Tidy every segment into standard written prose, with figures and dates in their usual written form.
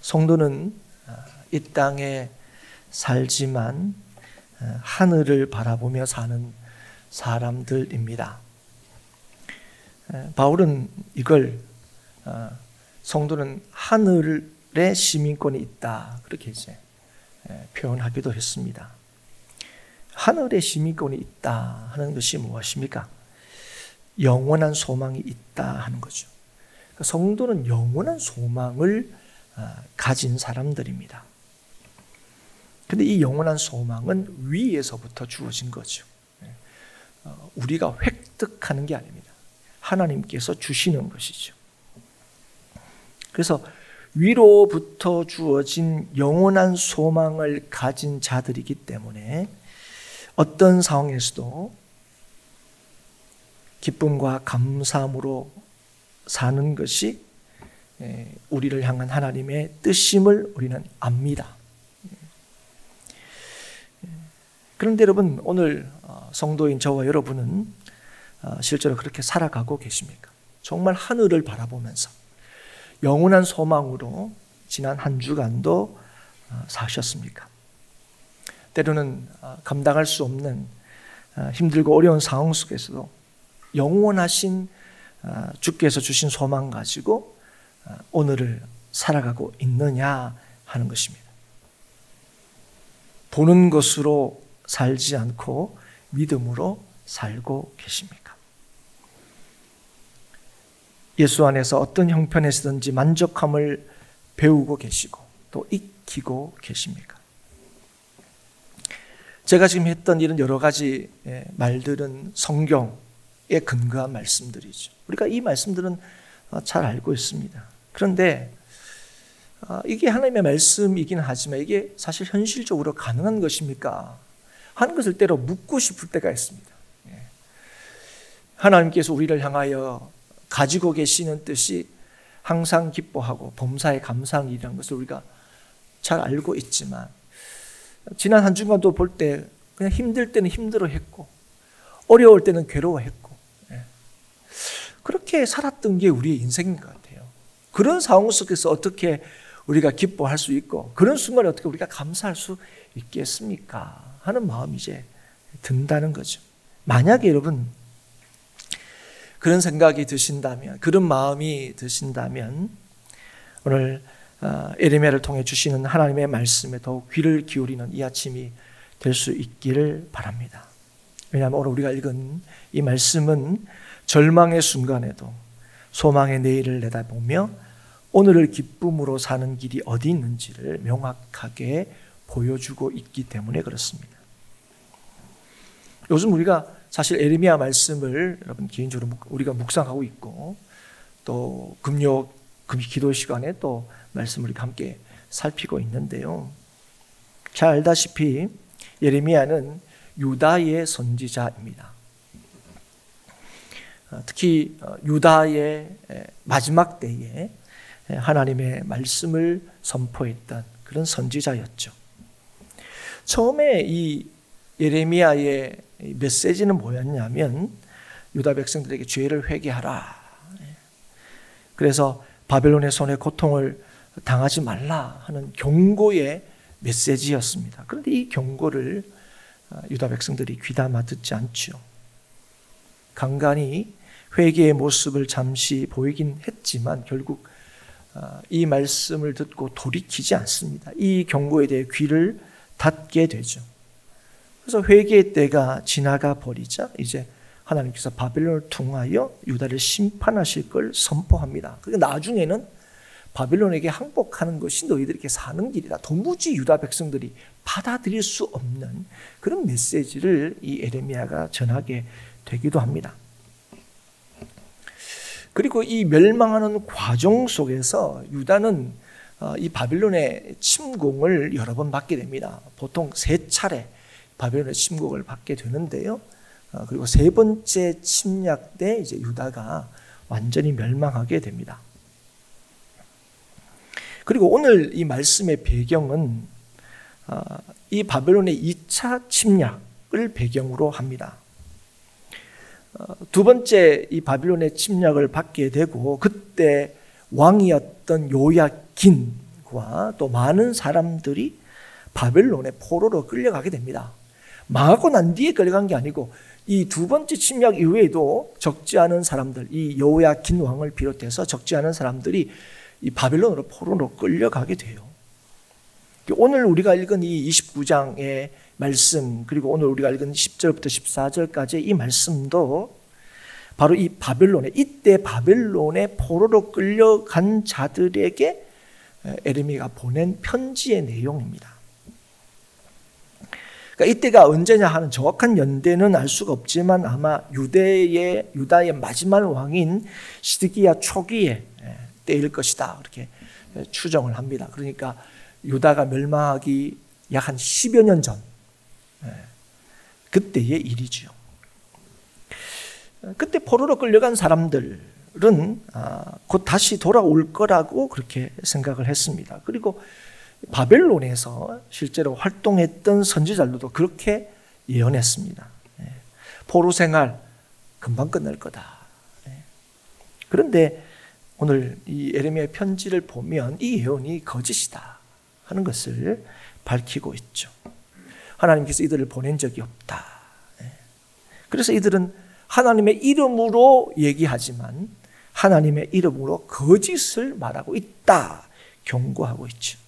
성도는 이 땅에 살지만 하늘을 바라보며 사는 사람들입니다. 바울은 이걸 성도는 하늘의 시민권이 있다, 그렇게 이제 표현하기도 했습니다. 하늘의 시민권이 있다 하는 것이 무엇입니까? 영원한 소망이 있다 하는 거죠. 성도는 영원한 소망을 가진 사람들입니다. 근데 이 영원한 소망은 위에서부터 주어진 거죠. 우리가 획득하는 게 아닙니다. 하나님께서 주시는 것이죠. 그래서 위로부터 주어진 영원한 소망을 가진 자들이기 때문에 어떤 상황에서도 기쁨과 감사함으로 사는 것이 우리를 향한 하나님의 뜻임을 우리는 압니다. 그런데 여러분, 오늘 성도인 저와 여러분은 실제로 그렇게 살아가고 계십니까? 정말 하늘을 바라보면서 영원한 소망으로 지난 한 주간도 사셨습니까? 때로는 감당할 수 없는 힘들고 어려운 상황 속에서도 영원하신 주께서 주신 소망 가지고 오늘을 살아가고 있느냐 하는 것입니다. 보는 것으로 살지 않고 믿음으로 살고 계십니까? 예수 안에서 어떤 형편에서든지 만족함을 배우고 계시고 또 익히고 계십니까? 제가 지금 했던 이런 여러 가지 말들은 성경에 근거한 말씀들이죠. 우리가 이 말씀들은 잘 알고 있습니다. 그런데 이게 하나님의 말씀이긴 하지만 이게 사실 현실적으로 가능한 것입니까? 하는 것을 때로 묻고 싶을 때가 있습니다. 하나님께서 우리를 향하여 가지고 계시는 뜻이 항상 기뻐하고 범사에 감사한 일이라는 것을 우리가 잘 알고 있지만 지난 한 주간도 볼 때 그냥 힘들 때는 힘들어했고 어려울 때는 괴로워했고 그렇게 살았던 게 우리의 인생인 것 같아요. 그런 상황 속에서 어떻게 우리가 기뻐할 수 있고 그런 순간에 어떻게 우리가 감사할 수 있겠습니까? 하는 마음이 이제 든다는 거죠. 만약에 여러분 그런 생각이 드신다면, 그런 마음이 드신다면 오늘 에레미야를 통해 주시는 하나님의 말씀에 더욱 귀를 기울이는 이 아침이 될 수 있기를 바랍니다. 왜냐하면 오늘 우리가 읽은 이 말씀은 절망의 순간에도 소망의 내일을 내다보며 오늘을 기쁨으로 사는 길이 어디 있는지를 명확하게 보여주고 있기 때문에 그렇습니다. 요즘 우리가 사실 에레미야 말씀을 여러분 개인적으로 우리가 묵상하고 있고 또 금요 기도 시간에 또 말씀을 함께 살피고 있는데요. 잘 알다시피 예레미야는 유다의 선지자입니다. 특히 유다의 마지막 때에 하나님의 말씀을 선포했던 그런 선지자였죠. 처음에 이 예레미야의 메시지는 뭐였냐면 유다 백성들에게 죄를 회개하라. 그래서 바벨론의 손에 고통을 당하지 말라 하는 경고의 메시지였습니다. 그런데 이 경고를 유다 백성들이 귀담아 듣지 않죠. 간간히 회개의 모습을 잠시 보이긴 했지만 결국 이 말씀을 듣고 돌이키지 않습니다. 이 경고에 대해 귀를 닫게 되죠. 그래서 회개의 때가 지나가 버리자 이제 하나님께서 바벨론을 통하여 유다를 심판하실 걸 선포합니다. 그러니까 나중에는 바벨론에게 항복하는 것이 너희들에게 사는 길이다. 도무지 유다 백성들이 받아들일 수 없는 그런 메시지를 이 에레미야가 전하게 되기도 합니다. 그리고 이 멸망하는 과정 속에서 유다는 이 바벨론의 침공을 여러 번 받게 됩니다. 보통 3차례 바벨론의 침공을 받게 되는데요. 그리고 3번째 침략 때 이제 유다가 완전히 멸망하게 됩니다. 그리고 오늘 이 말씀의 배경은 이 바벨론의 2차 침략을 배경으로 합니다. 두 번째 이 바빌론의 침략을 받게 되고 그때 왕이었던 요야긴과 침략과 또 많은 사람들이 바벨론의 포로로 끌려가게 됩니다. 망하고 난 뒤에 끌려간 게 아니고 이 두 번째 침략 이후에도 적지 않은 사람들, 이 여호야킨 왕을 비롯해서 적지 않은 사람들이 이 바벨론으로 포로로 끌려가게 돼요. 오늘 우리가 읽은 이 29장의 말씀, 그리고 오늘 우리가 읽은 10절부터 14절까지의 이 말씀도 바로 이 바벨론에, 이때 바벨론의 포로로 끌려간 자들에게 에레미야가 보낸 편지의 내용입니다. 그러니까 이때가 언제냐 하는 정확한 연대는 알 수가 없지만 아마 유다의 마지막 왕인 시드기야 초기에 때일 것이다, 그렇게 추정을 합니다. 그러니까 유다가 멸망하기 약 한 10여 년 전, 그때의 일이죠. 그때 포로로 끌려간 사람들은 곧 다시 돌아올 거라고 그렇게 생각을 했습니다. 그리고 바벨론에서 실제로 활동했던 선지자들도 그렇게 예언했습니다. 포로 생활 금방 끝날 거다. 그런데 오늘 이 에레미야의 편지를 보면 이 예언이 거짓이다 하는 것을 밝히고 있죠. 하나님께서 이들을 보낸 적이 없다. 그래서 이들은 하나님의 이름으로 얘기하지만 하나님의 이름으로 거짓을 말하고 있다, 경고하고 있죠.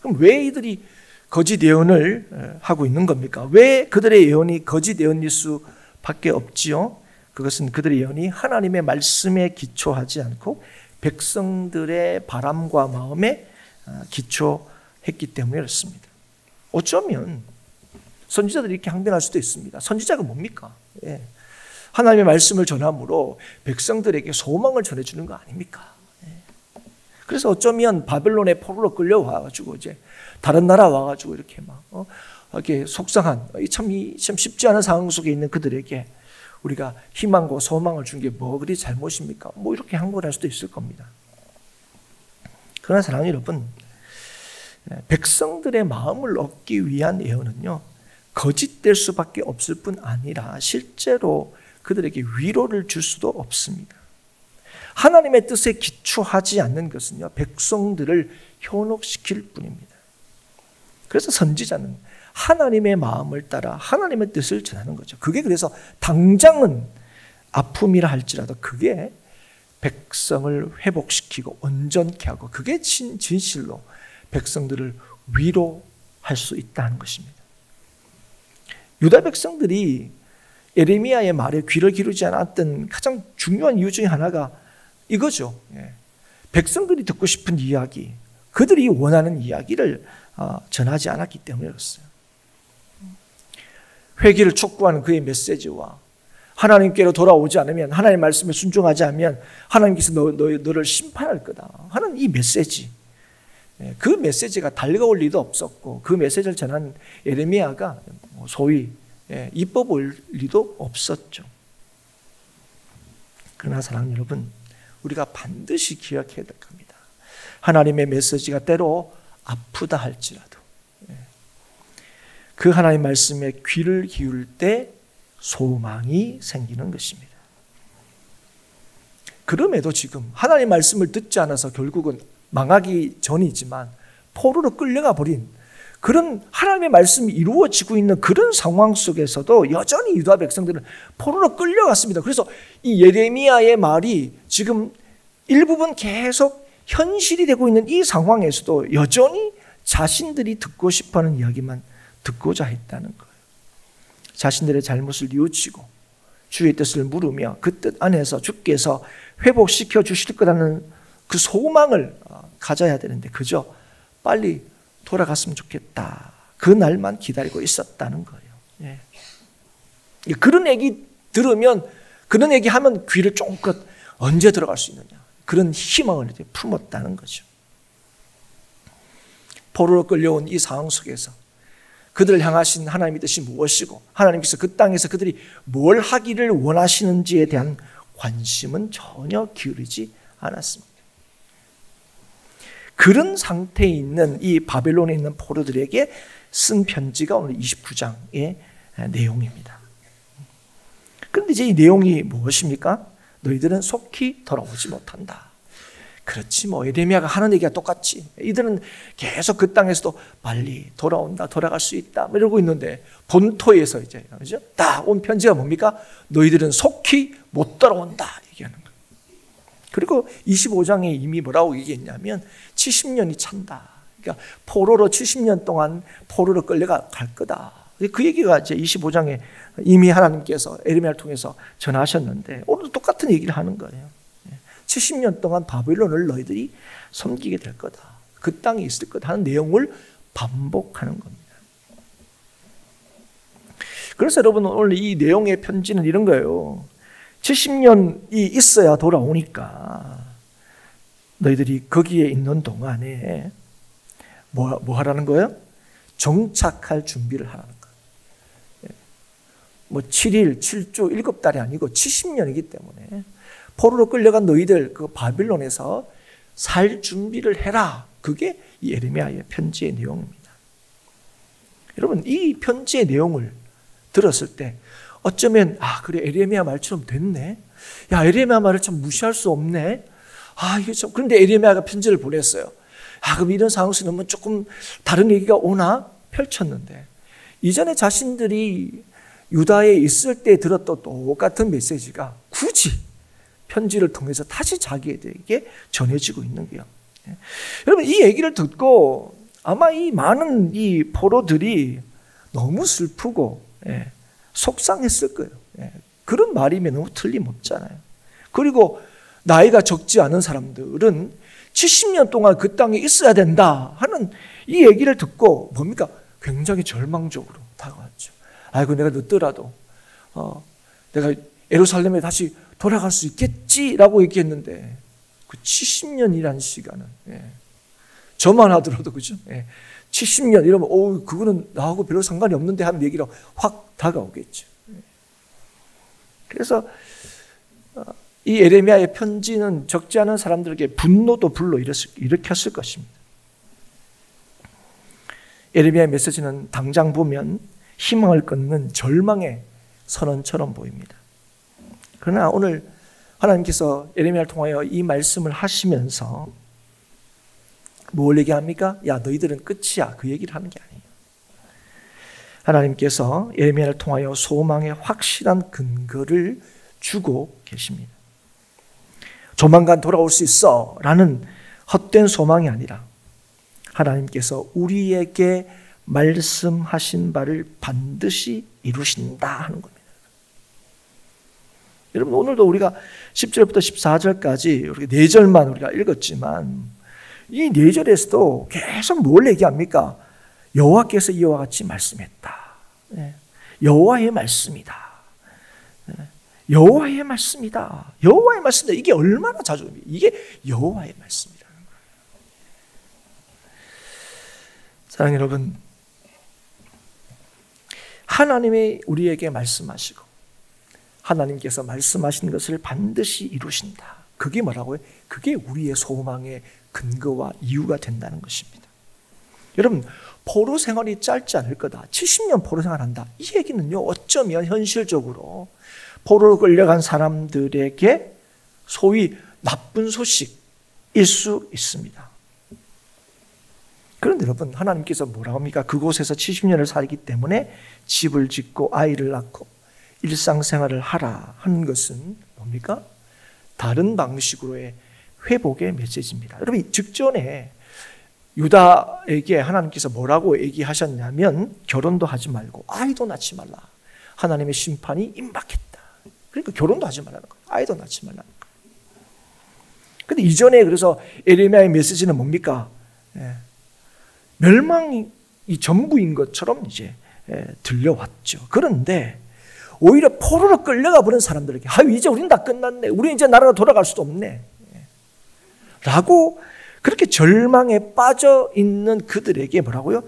그럼 왜 이들이 거짓 예언을 하고 있는 겁니까? 왜 그들의 예언이 거짓 예언일 수밖에 없지요? 그것은 그들의 예언이 하나님의 말씀에 기초하지 않고 백성들의 바람과 마음에 기초했기 때문에 그렇습니다. 어쩌면 선지자들이 이렇게 항변할 수도 있습니다. 선지자가 뭡니까? 하나님의 말씀을 전함으로 백성들에게 소망을 전해주는 거 아닙니까? 그래서 어쩌면 바벨론의 포로로 끌려와가지고 이제 다른 나라 와가지고 이렇게 막 이렇게 속상한 참 쉽지 않은 상황 속에 있는 그들에게 우리가 희망과 소망을 준 게 뭐 그리 잘못입니까? 뭐 이렇게 항변할 수도 있을 겁니다. 그러나 사랑하는 여러분, 백성들의 마음을 얻기 위한 예언은요, 거짓될 수밖에 없을 뿐 아니라 실제로 그들에게 위로를 줄 수도 없습니다. 하나님의 뜻에 기초하지 않는 것은요, 백성들을 현혹시킬 뿐입니다. 그래서 선지자는 하나님의 마음을 따라 하나님의 뜻을 전하는 거죠. 그게 그래서 당장은 아픔이라 할지라도 그게 백성을 회복시키고 온전케 하고 그게 진실로 백성들을 위로할 수 있다는 것입니다. 유다 백성들이 에레미야의 말에 귀를 기울이지 않았던 가장 중요한 이유 중에 하나가 이거죠. 백성들이 듣고 싶은 이야기, 그들이 원하는 이야기를 전하지 않았기 때문에 그렇어요. 회개를 촉구하는 그의 메시지와 하나님께로 돌아오지 않으면, 하나님의 말씀에 순종하지 않으면 하나님께서 너를 심판할 거다 하는 이 메시지, 그 메시지가 달가올 리도 없었고 그 메시지를 전한 에레미야가 소위 이뻐 보일 리도 없었죠. 그러나 사랑하는 여러분, 우리가 반드시 기억해야 될 겁니다. 하나님의 메시지가 때로 아프다 할지라도 그 하나님 말씀에 귀를 기울 때 소망이 생기는 것입니다. 그럼에도 지금 하나님 말씀을 듣지 않아서 결국은 망하기 전이지만 포로로 끌려가 버린 그런 하나님의 말씀이 이루어지고 있는 그런 상황 속에서도 여전히 유다 백성들은 포로로 끌려갔습니다. 그래서 이 예레미야의 말이 지금 일부분 계속 현실이 되고 있는 이 상황에서도 여전히 자신들이 듣고 싶어하는 이야기만 듣고자 했다는 거예요. 자신들의 잘못을 뉘우치고 주의 뜻을 물으며 그 뜻 안에서 주께서 회복시켜 주실 거라는 그 소망을 가져야 되는데 그저 빨리 돌아갔으면 좋겠다, 그 날만 기다리고 있었다는 거예요. 그런 얘기 들으면, 그런 얘기 하면 귀를 쫑긋 언제 들어갈 수 있느냐, 그런 희망을 품었다는 거죠. 포로로 끌려온 이 상황 속에서 그들을 향하신 하나님의 뜻이 무엇이고 하나님께서 그 땅에서 그들이 뭘 하기를 원하시는지에 대한 관심은 전혀 기울이지 않았습니다. 그런 상태에 있는 이 바벨론에 있는 포로들에게 쓴 편지가 오늘 29장의 내용입니다. 그런데 이제 이 내용이 무엇입니까? 너희들은 속히 돌아오지 못한다. 그렇지 뭐 예레미야가 하는 얘기가 똑같지. 이들은 계속 그 땅에서도 빨리 돌아온다, 돌아갈 수 있다 이러고 있는데 본토에서 이제 그죠? 딱 온 편지가 뭡니까? 너희들은 속히 못 돌아온다 얘기하는 거예요. 그리고 25장에 이미 뭐라고 얘기했냐면 70년이 찬다. 그러니까 포로로 70년 동안 포로로 끌려가 갈 거다. 그 얘기가 이제 25장에 이미 하나님께서 예레미야를 통해서 전하셨는데 오늘도 똑같은 얘기를 하는 거예요. 70년 동안 바벨론을 너희들이 섬기게 될 거다. 그 땅에 있을 거다 하는 내용을 반복하는 겁니다. 그래서 여러분 오늘 이 내용의 편지는 이런 거예요. 70년이 있어야 돌아오니까 너희들이 거기에 있는 동안에 뭐 하라는 거예요? 정착할 준비를 하라는 거예요. 뭐 7일, 7주, 7달이 아니고 70년이기 때문에 포로로 끌려간 너희들 그 바빌론에서 살 준비를 해라. 그게 이 예레미야의 편지의 내용입니다. 여러분 이 편지의 내용을 들었을 때 어쩌면 그래 예레미야 말처럼 됐네. 야 예레미야 말을 참 무시할 수 없네. 이게 참 그런데 예레미야가 편지를 보냈어요. 그럼 이런 상황 속에는 조금 다른 얘기가 오나 펼쳤는데 이전에 자신들이 유다에 있을 때 들었던 똑같은 메시지가 굳이 편지를 통해서 다시 자기에게 전해지고 있는 거예요. 여러분 이 얘기를 듣고 아마 이 많은 이 포로들이 너무 슬프고 속상했을 거예요. 그런 말이면 너무 틀림없잖아요. 그리고 나이가 적지 않은 사람들은 70년 동안 그 땅에 있어야 된다 하는 이 얘기를 듣고 뭡니까? 굉장히 절망적으로 다가왔죠. 아이고 내가 늦더라도 내가 예루살렘에 다시 돌아갈 수 있겠지라고 얘기했는데 그 70년이라는 시간은 저만 하더라도 그죠? 70년 이러면 그거는 나하고 별로 상관이 없는데 하는 얘기로 확 다가오겠죠. 그래서 이 예레미야의 편지는 적지 않은 사람들에게 분노도 불러일으켰을 것입니다. 예레미야의 메시지는 당장 보면 희망을 끊는 절망의 선언처럼 보입니다. 그러나 오늘 하나님께서 예레미야를 통하여 이 말씀을 하시면서 뭘 얘기합니까? 야 너희들은 끝이야. 그 얘기를 하는 게 아니에요. 하나님께서 예레미야를 통하여 소망의 확실한 근거를 주고 계십니다. 조만간 돌아올 수 있어 라는 헛된 소망이 아니라 하나님께서 우리에게 말씀하신 바를 반드시 이루신다 하는 겁니다. 여러분 오늘도 우리가 10절부터 14절까지 우리가 4절만 우리가 읽었지만 이 4절에서도 계속 뭘 얘기합니까? 여호와께서 이와 같이 말씀했다. 여호와의 말씀이다. 여호와의 말씀이다. 여호와의 말씀이다. 이게 얼마나 자주 이게 여호와의 말씀이라는 거예요. 사랑하는 여러분, 하나님이 우리에게 말씀하시고 하나님께서 말씀하신 것을 반드시 이루신다. 그게 뭐라고요? 그게 우리의 소망의 근거와 이유가 된다는 것입니다. 여러분, 포로 생활이 짧지 않을 거다. 70년 포로 생활한다. 이 얘기는요, 어쩌면 현실적으로 포로로 끌려간 사람들에게 소위 나쁜 소식일 수 있습니다. 그런데 여러분, 하나님께서 뭐라고 합니까? 그곳에서 70년을 살기 때문에 집을 짓고 아이를 낳고 일상생활을 하라 하는 것은 뭡니까? 다른 방식으로의 회복의 메시지입니다. 여러분, 직전에 유다에게 하나님께서 뭐라고 얘기하셨냐면 결혼도 하지 말고 아이도 낳지 말라. 하나님의 심판이 임박했다. 그러니까 결혼도 하지 말라는 거예요. 아이도 낳지 말라는 거예요. 근데 이전에 그래서 예레미야의 메시지는 뭡니까? 멸망이 전부인 것처럼 이제 들려왔죠. 그런데 오히려 포로로 끌려가 버린 사람들에게 이제 우리는 다 끝났네. 우리 이제 나라로 돌아갈 수도 없네. 라고 그렇게 절망에 빠져 있는 그들에게 뭐라고요?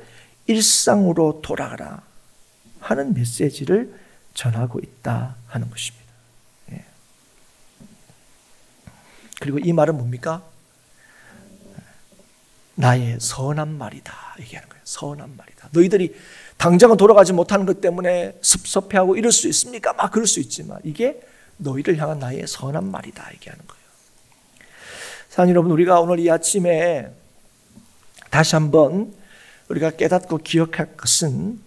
일상으로 돌아가라 하는 메시지를 전하고 있다 하는 것입니다. 그리고 이 말은 뭡니까? 나의 선한 말이다 얘기하는 거예요. 선한 말이다. 너희들이 당장은 돌아가지 못하는 것 때문에 섭섭해하고 이럴 수 있습니까? 막 그럴 수 있지만 이게 너희를 향한 나의 선한 말이다 얘기하는 거예요. 사랑하는 여러분, 우리가 오늘 이 아침에 다시 한번 우리가 깨닫고 기억할 것은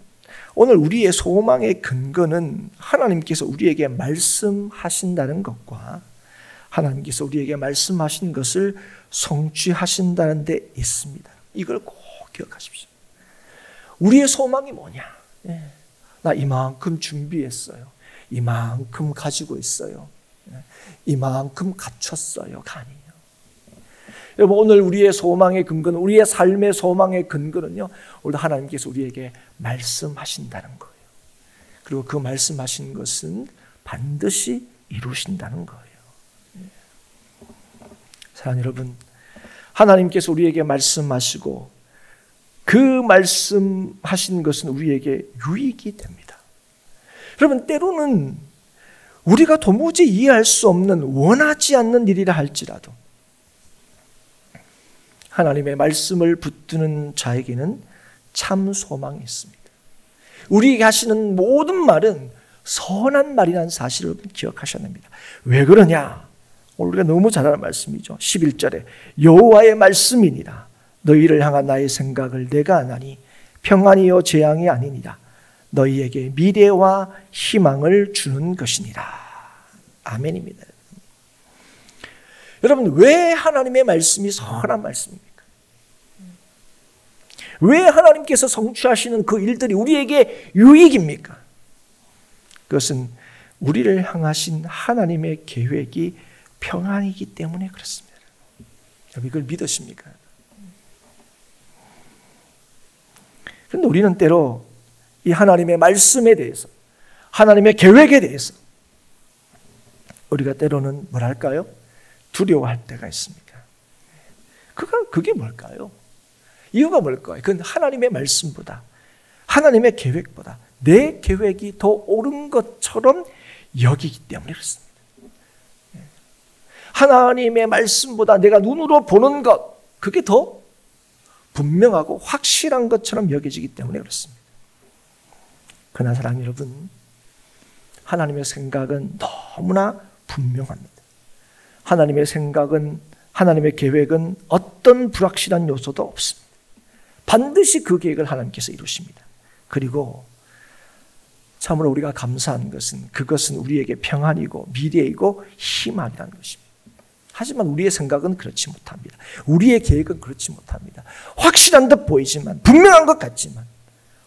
오늘 우리의 소망의 근거는 하나님께서 우리에게 말씀하신다는 것과 하나님께서 우리에게 말씀하신 것을 성취하신다는 데 있습니다. 이걸 꼭 기억하십시오. 우리의 소망이 뭐냐? 나 이만큼 준비했어요. 이만큼 가지고 있어요. 이만큼 갖췄어요가 아니에요. 여러분, 오늘 우리의 소망의 근거는, 우리의 삶의 소망의 근거는요, 오늘 하나님께서 우리에게 말씀하신다는 거예요. 그리고 그 말씀하신 것은 반드시 이루신다는 거예요. 사랑하는 여러분, 하나님께서 우리에게 말씀하시고 그 말씀하신 것은 우리에게 유익이 됩니다. 여러분, 때로는 우리가 도무지 이해할 수 없는 원하지 않는 일이라 할지라도 하나님의 말씀을 붙드는 자에게는 참 소망이 있습니다. 우리에게 하시는 모든 말은 선한 말이라는 사실을 기억하셔야 됩니다. 왜 그러냐? 오늘 우리가 너무 잘 아는 말씀이죠. 11절에 여호와의 말씀이니라. 너희를 향한 나의 생각을 내가 아나니 평안이요 재앙이 아니니라. 너희에게 미래와 희망을 주는 것이니라. 아멘입니다. 여러분, 왜 하나님의 말씀이 선한 말씀입니까? 왜 하나님께서 성취하시는 그 일들이 우리에게 유익입니까? 그것은 우리를 향하신 하나님의 계획이 평안이기 때문에 그렇습니다. 여러분, 이걸 믿으십니까? 그런데 우리는 때로 이 하나님의 말씀에 대해서, 하나님의 계획에 대해서 우리가 때로는 뭐랄까요? 두려워할 때가 있습니다. 그게 뭘까요? 이유가 뭘까요? 그건 하나님의 말씀보다, 하나님의 계획보다 내 계획이 더 옳은 것처럼 여기기 때문에 그렇습니다. 하나님의 말씀보다 내가 눈으로 보는 것, 그게 더 분명하고 확실한 것처럼 여겨지기 때문에 그렇습니다. 그러나 사랑하는 여러분, 하나님의 생각은 너무나 분명합니다. 하나님의 생각은, 하나님의 계획은 어떤 불확실한 요소도 없습니다. 반드시 그 계획을 하나님께서 이루십니다. 그리고 참으로 우리가 감사한 것은 그것은 우리에게 평안이고 미래이고 희망이라는 것입니다. 하지만 우리의 생각은 그렇지 못합니다. 우리의 계획은 그렇지 못합니다. 확실한 듯 보이지만, 분명한 것 같지만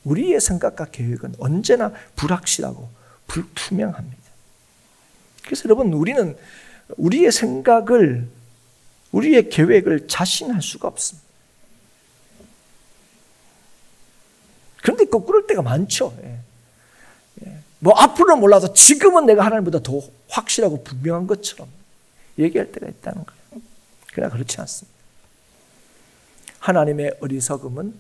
우리의 생각과 계획은 언제나 불확실하고 불투명합니다. 그래서 여러분, 우리는 우리의 생각을, 우리의 계획을 자신할 수가 없습니다. 그런데 꼭 그럴 때가 많죠. 뭐 앞으로는 몰라도 지금은 내가 하나님보다 더 확실하고 분명한 것처럼 얘기할 때가 있다는 거예요. 그러나 그렇지 않습니다. 하나님의 어리석음은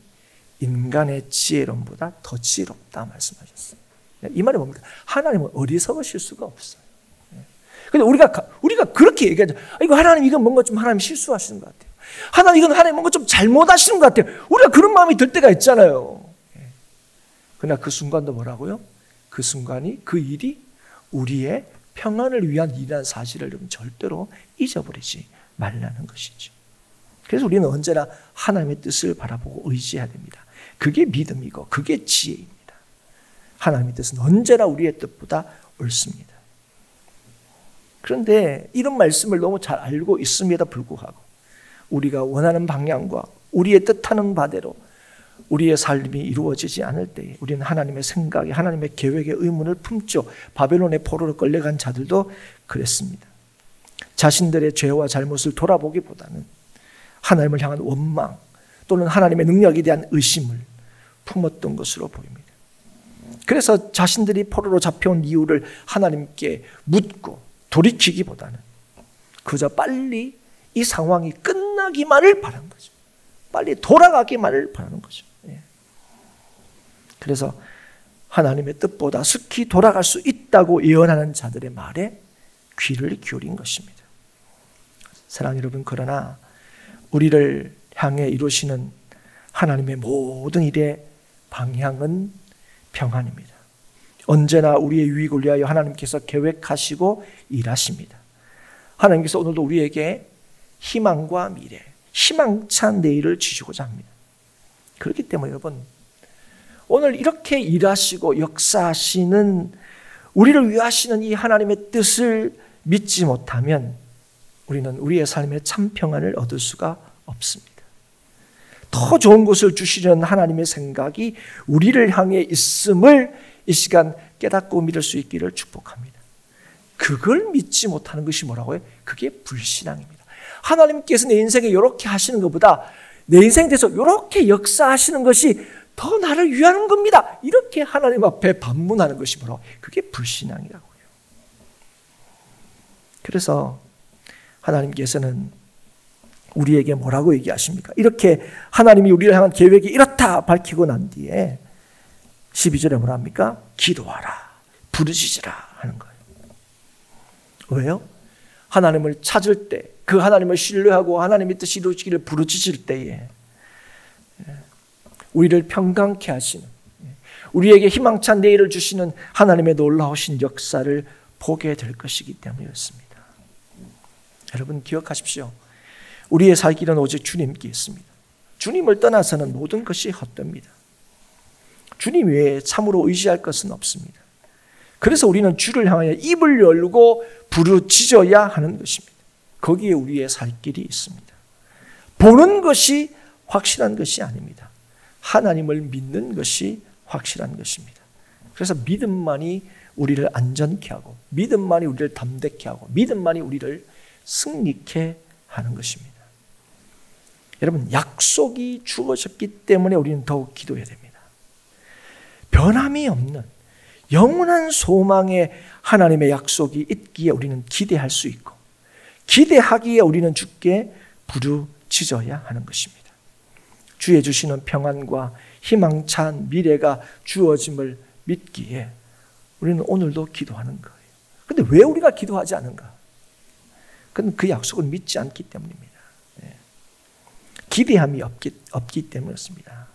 인간의 지혜론보다 더 지혜롭다 말씀하셨어요. 이 말이 뭡니까? 하나님은 어리석으실 수가 없어요. 근데 우리가 그렇게 얘기하죠. 이거 하나님, 이건 뭔가 좀 하나님 실수하시는 것 같아요. 하나님, 이건 하나님 뭔가 좀 잘못하시는 것 같아요. 우리가 그런 마음이 들 때가 있잖아요. 그러나 그 순간도 뭐라고요? 그 순간이, 그 일이 우리의 평안을 위한 일이라는 사실을 여러분 절대로 잊어버리지 말라는 것이죠. 그래서 우리는 언제나 하나님의 뜻을 바라보고 의지해야 됩니다. 그게 믿음이고 그게 지혜입니다. 하나님의 뜻은 언제나 우리의 뜻보다 옳습니다. 그런데 이런 말씀을 너무 잘 알고 있음에도 불구하고 우리가 원하는 방향과 우리의 뜻하는 바대로 우리의 삶이 이루어지지 않을 때 우리는 하나님의 생각에, 하나님의 계획에 의문을 품죠. 바벨론의 포로로 끌려간 자들도 그랬습니다. 자신들의 죄와 잘못을 돌아보기보다는 하나님을 향한 원망 또는 하나님의 능력에 대한 의심을 품었던 것으로 보입니다. 그래서 자신들이 포로로 잡혀온 이유를 하나님께 묻고 돌이키기보다는 그저 빨리 이 상황이 끝나기만을 바란 거죠. 빨리 돌아가기만을 바라는 거죠. 그래서 하나님의 뜻보다 스키 돌아갈 수 있다고 예언하는 자들의 말에 귀를 기울인 것입니다. 사랑하는 여러분, 그러나 우리를 향해 이루시는 하나님의 모든 일의 방향은 평안입니다. 언제나 우리의 유익을 위하여 하나님께서 계획하시고 일하십니다. 하나님께서 오늘도 우리에게 희망과 미래, 희망찬 내일을 주시고자 합니다. 그렇기 때문에 여러분, 오늘 이렇게 일하시고 역사하시는, 우리를 위하시는 이 하나님의 뜻을 믿지 못하면 우리는 우리의 삶에 참 평안을 얻을 수가 없습니다. 더 좋은 것을 주시려는 하나님의 생각이 우리를 향해 있음을 이 시간 깨닫고 믿을 수 있기를 축복합니다. 그걸 믿지 못하는 것이 뭐라고요? 그게 불신앙입니다. 하나님께서 내 인생에 이렇게 하시는 것보다 내 인생에 대해서 이렇게 역사하시는 것이 더 나를 위하는 겁니다. 이렇게 하나님 앞에 반문하는 것이 뭐라고? 그게 불신앙이라고요. 그래서 하나님께서는 우리에게 뭐라고 얘기하십니까? 이렇게 하나님이 우리를 향한 계획이 이렇다 밝히고 난 뒤에 12절에 뭐라 합니까? 기도하라, 부르짖으라 하는 거예요. 왜요? 하나님을 찾을 때, 그 하나님을 신뢰하고 하나님의 뜻이 이루어지기를 부르짖을 때에 우리를 평강케 하시는, 우리에게 희망찬 내일을 주시는 하나님의 놀라우신 역사를 보게 될 것이기 때문이었습니다. 여러분 기억하십시오. 우리의 살 길은 오직 주님께 있습니다. 주님을 떠나서는 모든 것이 헛됩니다. 주님 외에 참으로 의지할 것은 없습니다. 그래서 우리는 주를 향하여 입을 열고 부르짖어야 하는 것입니다. 거기에 우리의 살 길이 있습니다. 보는 것이 확실한 것이 아닙니다. 하나님을 믿는 것이 확실한 것입니다. 그래서 믿음만이 우리를 안전케 하고, 믿음만이 우리를 담대케 하고, 믿음만이 우리를 승리케 하는 것입니다. 여러분, 약속이 주어졌기 때문에 우리는 더욱 기도해야 됩니다. 변함이 없는 영원한 소망의 하나님의 약속이 있기에 우리는 기대할 수 있고, 기대하기에 우리는 주께 부르짖어야 하는 것입니다. 주의 주시는 평안과 희망찬 미래가 주어짐을 믿기에 우리는 오늘도 기도하는 거예요. 그런데 왜 우리가 기도하지 않은가? 그건 그 약속을 믿지 않기 때문입니다. 기대함이 없기 때문이었습니다.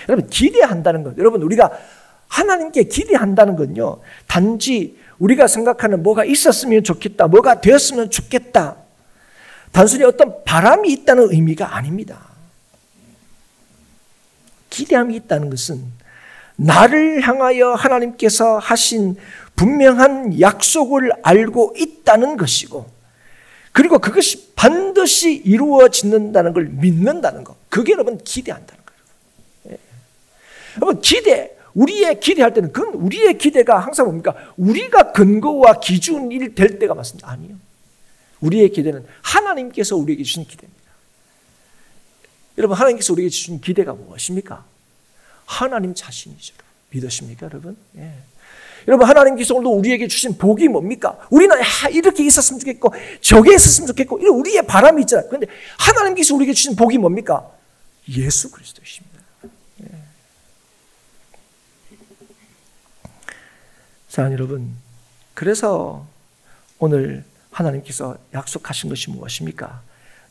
여러분, 기대한다는 것, 여러분 우리가 하나님께 기대한다는 건요, 단지 우리가 생각하는 뭐가 있었으면 좋겠다, 뭐가 되었으면 좋겠다, 단순히 어떤 바람이 있다는 의미가 아닙니다. 기대함이 있다는 것은 나를 향하여 하나님께서 하신 분명한 약속을 알고 있다는 것이고, 그리고 그것이 반드시 이루어진다는 걸 믿는다는 것, 그게 여러분 기대한다는 거예요. 여러분, 기대, 우리의 기대할 때는 그건 우리의 기대가 항상 뭡니까? 우리가 근거와 기준이 될 때가 맞습니다. 아니요. 우리의 기대는 하나님께서 우리에게 주신 기대입니다. 여러분, 하나님께서 우리에게 주신 기대가 무엇입니까? 하나님 자신이죠. 믿으십니까, 여러분? 예. 여러분, 하나님께서 오늘도 우리에게 주신 복이 뭡니까? 우리는 이렇게 있었으면 좋겠고 저게 있었으면 좋겠고 이런 우리의 바람이 있잖아요. 그런데 하나님께서 우리에게 주신 복이 뭡니까? 예수 그리스도이십니다. 예. 자, 여러분, 그래서 오늘 하나님께서 약속하신 것이 무엇입니까?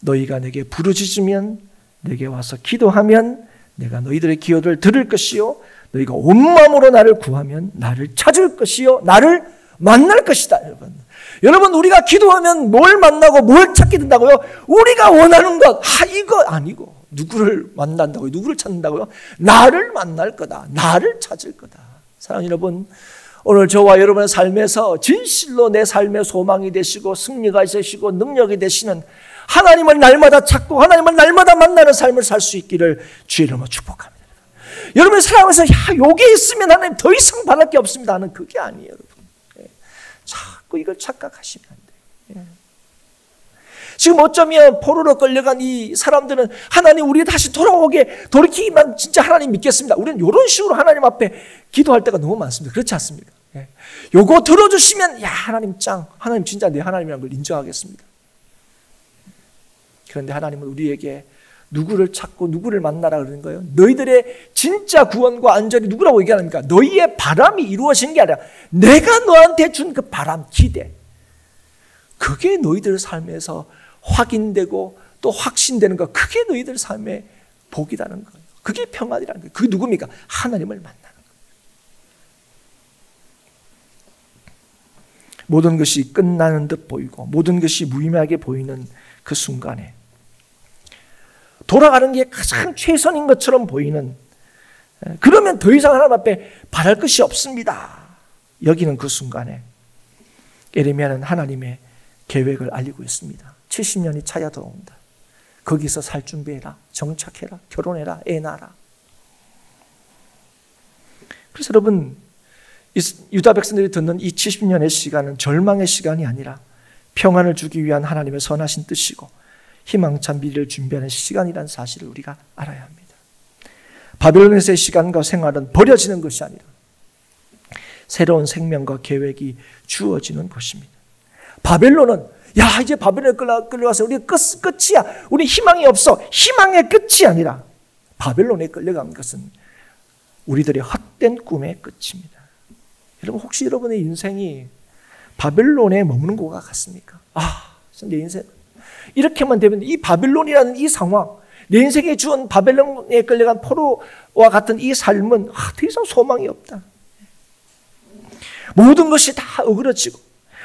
너희가 내게 부르짖으면, 내게 와서 기도하면 내가 너희들의 기도를 들을 것이요, 너희가 온 마음으로 나를 구하면 나를 찾을 것이요, 나를 만날 것이다. 여러분, 우리가 기도하면 뭘 만나고 뭘 찾게 된다고요? 우리가 원하는 것, 이거 아니고, 누구를 만난다고요? 누구를 찾는다고요? 나를 만날 거다, 나를 찾을 거다. 사랑하는 여러분, 오늘 저와 여러분의 삶에서 진실로 내 삶의 소망이 되시고 승리가 되시고 능력이 되시는 하나님을 날마다 찾고 하나님을 날마다 만나는 삶을 살 수 있기를 주의 이름으로 축복합니다. 여러분의 살아가면서 요게 있으면 하나님 더 이상 바랄 게 없습니다 하는 그게 아니에요, 여러분. 자꾸 이걸 착각하시면 안 돼요. 지금 어쩌면 포로로 끌려간 이 사람들은 하나님 우리 다시 돌이키기만 진짜 하나님 믿겠습니다. 우리는 이런 식으로 하나님 앞에 기도할 때가 너무 많습니다. 그렇지 않습니까? 요거 들어주시면 야, 하나님 짱, 하나님 진짜 내 하나님이라는 걸 인정하겠습니다. 그런데 하나님은 우리에게 누구를 찾고 누구를 만나라 그러는 거예요? 너희들의 진짜 구원과 안전이 누구라고 얘기합니까? 너희의 바람이 이루어진 게 아니라 내가 너한테 준 그 바람, 기대, 그게 너희들 삶에서 확인되고 또 확신되는 것, 그게 너희들 삶의 복이라는 거예요. 그게 평안이라는 거예요. 그게 누굽니까? 하나님을 만나는 거예요. 모든 것이 끝나는 듯 보이고 모든 것이 무의미하게 보이는 그 순간에 돌아가는 게 가장 최선인 것처럼 보이는, 그러면 더 이상 하나님 앞에 바랄 것이 없습니다 여기는 그 순간에 예레미야는 하나님의 계획을 알리고 있습니다. 70년이 차야 들어온다. 거기서 살 준비해라, 정착해라, 결혼해라, 애 낳아라. 그래서 여러분, 유다 백성들이 듣는 이 70년의 시간은 절망의 시간이 아니라 평안을 주기 위한 하나님의 선하신 뜻이고 희망찬 미래를 준비하는 시간이라는 사실을 우리가 알아야 합니다. 바벨론에서의 시간과 생활은 버려지는 것이 아니라 새로운 생명과 계획이 주어지는 것입니다. 바벨론은 이제 바벨론에 끌려가서 우리가 끝이야, 우리 희망이 없어, 희망의 끝이 아니라 바벨론에 끌려간 것은 우리들의 헛된 꿈의 끝입니다. 여러분, 혹시 여러분의 인생이 바벨론에 머무는 것과 같습니까? 내 인생 이렇게만 되면 이 바벨론이라는 이 상황, 내 인생에 주은 바벨론에 끌려간 포로와 같은 이 삶은 더 이상 소망이 없다. 모든 것이 다 어그러지고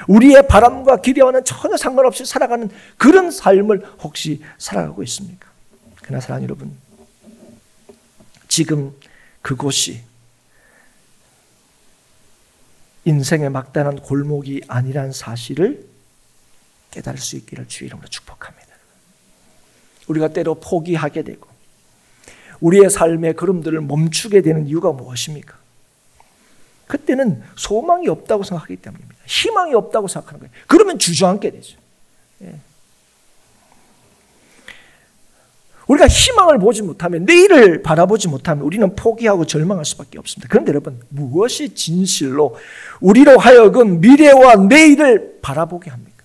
우리의 바람과 기대와는 전혀 상관없이 살아가는 그런 삶을 혹시 살아가고 있습니까? 그러나 사랑하는 여러분, 지금 그곳이 인생의 막다른 골목이 아니란 사실을 깨달을 수 있기를 주의 이름으로 축복합니다. 우리가 때로 포기하게 되고 우리의 삶의 걸음들을 멈추게 되는 이유가 무엇입니까? 그때는 소망이 없다고 생각하기 때문입니다. 희망이 없다고 생각하는 거예요. 그러면 주저앉게 되죠. 우리가 희망을 보지 못하면, 내일을 바라보지 못하면 우리는 포기하고 절망할 수밖에 없습니다. 그런데 여러분, 무엇이 진실로 우리로 하여금 미래와 내일을 바라보게 합니까?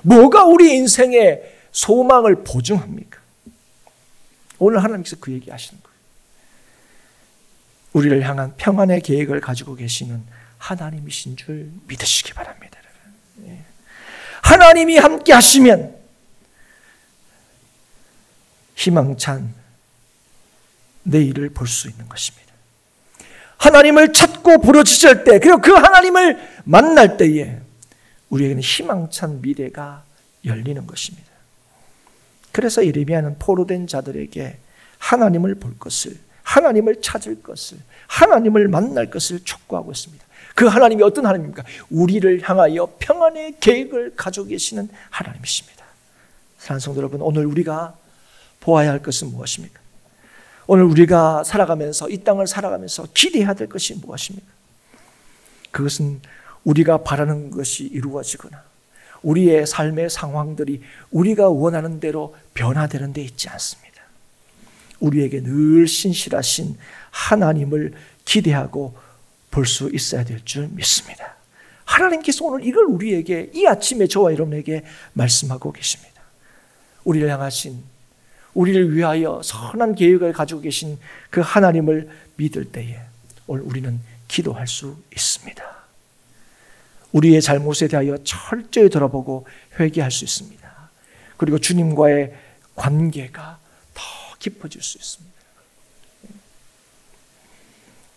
뭐가 우리 인생의 소망을 보증합니까? 오늘 하나님께서 그 얘기 하시는 거예요. 우리를 향한 평안의 계획을 가지고 계시는 하나님이신 줄 믿으시기 바랍니다. 하나님이 함께 하시면 희망찬 내일을 볼 수 있는 것입니다. 하나님을 찾고 부르짖을 때, 그리고 그 하나님을 만날 때에 우리에게는 희망찬 미래가 열리는 것입니다. 그래서 예레미야는 포로된 자들에게 하나님을 볼 것을, 하나님을 찾을 것을, 하나님을 만날 것을 촉구하고 있습니다. 그 하나님이 어떤 하나님입니까? 우리를 향하여 평안의 계획을 가지고 계시는 하나님이십니다. 사랑하는 성도 여러분, 오늘 우리가 보아야 할 것은 무엇입니까? 오늘 우리가 살아가면서, 이 땅을 살아가면서 기대해야 될 것이 무엇입니까? 그것은 우리가 바라는 것이 이루어지거나 우리의 삶의 상황들이 우리가 원하는 대로 변화되는 데 있지 않습니다. 우리에게 늘 신실하신 하나님을 기대하고 볼 수 있어야 될 줄 믿습니다. 하나님께서 오늘 이걸 우리에게, 이 아침에 저와 여러분에게 말씀하고 계십니다. 우리를 향하신, 우리를 위하여 선한 계획을 가지고 계신 그 하나님을 믿을 때에 오늘 우리는 기도할 수 있습니다. 우리의 잘못에 대하여 철저히 돌아보고 회개할 수 있습니다. 그리고 주님과의 관계가 더 깊어질 수 있습니다.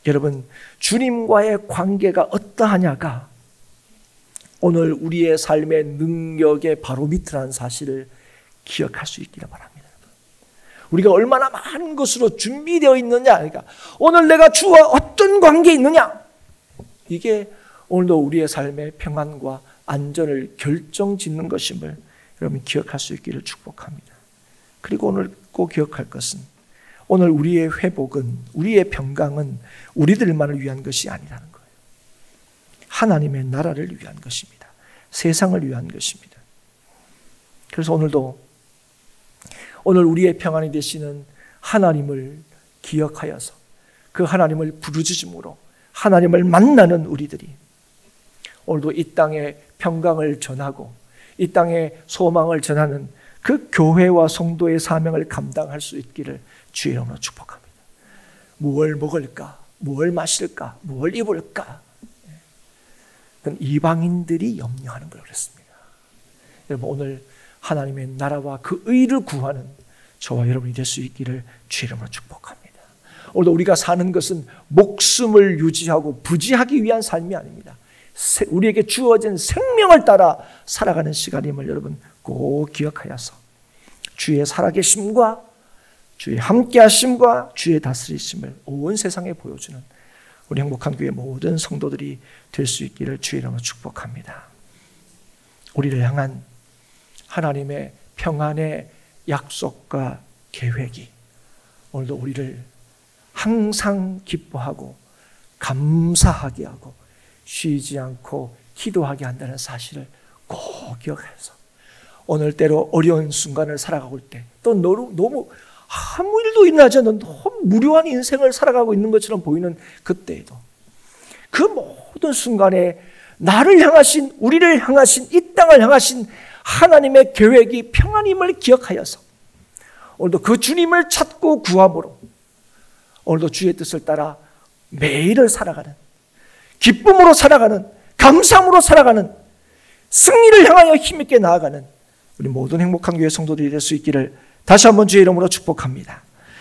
여러분, 주님과의 관계가 어떠하냐가 오늘 우리의 삶의 능력의 바로미터라는 사실을 기억할 수 있기를 바랍니다. 우리가 얼마나 많은 것으로 준비되어 있느냐, 그러니까 오늘 내가 주와 어떤 관계에 있느냐, 이게 오늘도 우리의 삶의 평안과 안전을 결정짓는 것임을 여러분 기억할 수 있기를 축복합니다. 그리고 오늘 꼭 기억할 것은, 오늘 우리의 회복은, 우리의 평강은 우리들만을 위한 것이 아니라는 거예요. 하나님의 나라를 위한 것입니다. 세상을 위한 것입니다. 그래서 오늘 우리의 평안이 되시는 하나님을 기억하여서 그 하나님을 부르짖음으로 하나님을 만나는 우리들이 오늘도 이 땅에 평강을 전하고 이 땅에 소망을 전하는 그 교회와 성도의 사명을 감당할 수 있기를 주의 이름으로 축복합니다. 무엇을 먹을까? 무엇을 마실까? 무엇을 입을까? 그건 이방인들이 염려하는 걸 그랬습니다. 여러분, 오늘 하나님의 나라와 그 의를 구하는 저와 여러분이 될 수 있기를 주의 이름으로 축복합니다. 오늘도 우리가 사는 것은 목숨을 유지하고 부지하기 위한 삶이 아닙니다. 우리에게 주어진 생명을 따라 살아가는 시간임을 여러분 꼭 기억하여서 주의 살아계심과 주의 함께하심과 주의 다스리심을 온 세상에 보여주는 우리 행복한 교회 모든 성도들이 될 수 있기를 주의 이름으로 축복합니다. 우리를 향한 하나님의 평안의 약속과 계획이 오늘도 우리를 항상 기뻐하고 감사하게 하고 쉬지 않고 기도하게 한다는 사실을 꼭 기억해서 오늘 때로 어려운 순간을 살아가고 있을 때 또 너무 아무 일도 일어나지 않는 너무 무료한 인생을 살아가고 있는 것처럼 보이는 그때에도 그 모든 순간에 나를 향하신, 우리를 향하신, 이 땅을 향하신 하나님의 계획이 평안임을 기억하여서 오늘도 그 주님을 찾고 구함으로 오늘도 주의 뜻을 따라 매일을 살아가는, 기쁨으로 살아가는, 감사함으로 살아가는, 승리를 향하여 힘있게 나아가는 우리 모든 행복한 교회 성도들이 될 수 있기를 다시 한번 주의 이름으로 축복합니다.